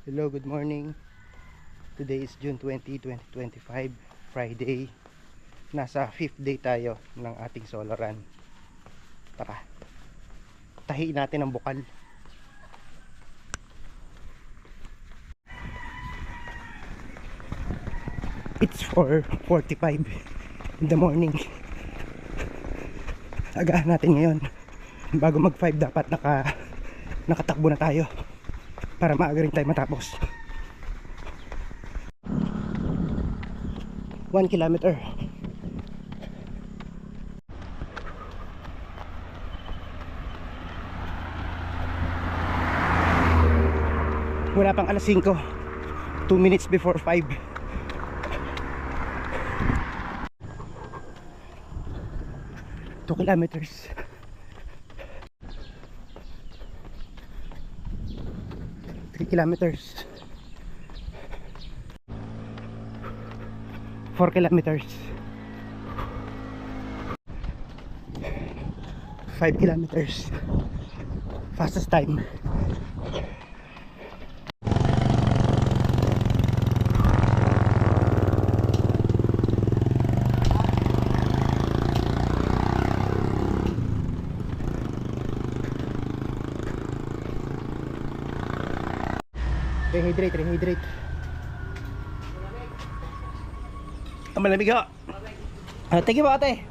Hello, good morning. Today is June 20, 2025, Friday. Nasa 5th day tayo ng ating solar run. Tara, tahiin natin ang bukal. It's 4:45 in the morning. Agahan natin ngayon. Bago mag 5 dapat nakatakbo na tayo para maaga rin tayo matapos. 1 kilometer. Wala pang alas 5, 2 minutes before 5. Two kilometers. 3 kilometers. 4 kilometers. 5 kilometers. Fastest time. Rehydrate. Ang malamig ha. Thank you po ate.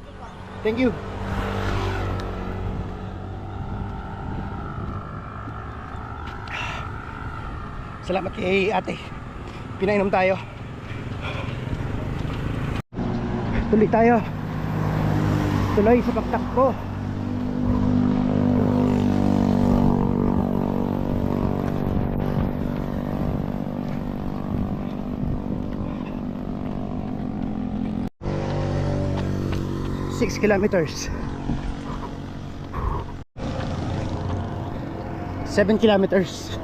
Thank you. Salamat kay ate. Pinainom tayo. Tuloy tayo. Tuloy sa pagtakbo. Six kilometers. 7 kilometers.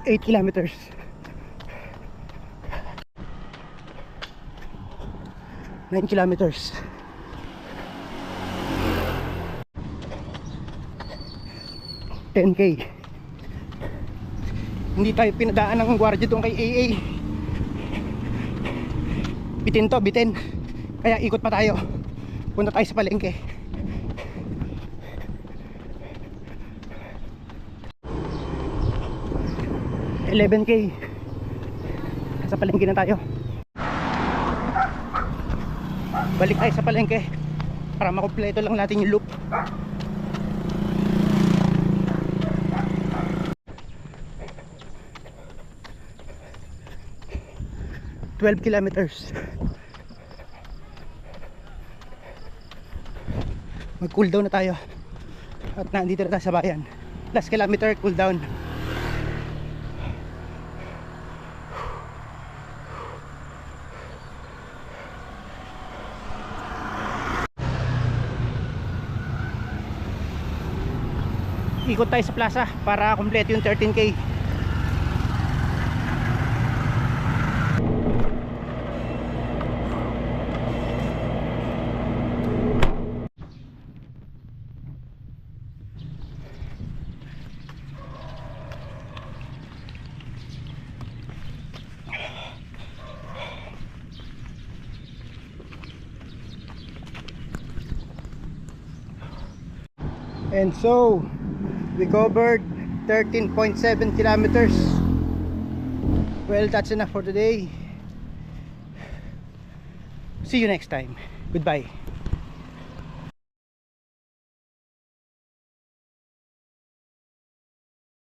8 kilometers. 9 kilometers. 10K. Hindi tayo pinadaan ng gwardiya doon kay AA. Bitin. Kaya ikot pa tayo. Punta tayo sa palengke. $11K. Sa palengke na tayo. Balik tayo sa palengke para makumpleto lang natin yung loop. $12 kilometers. Mag cool down na tayo. At nandito na tayo sa bayan. Last kilometer, cool down. Ikot tayo sa plaza para kompleto yung 13K. And so we covered 13.7 kilometers. Well, that's enough for today. See you next time. Goodbye.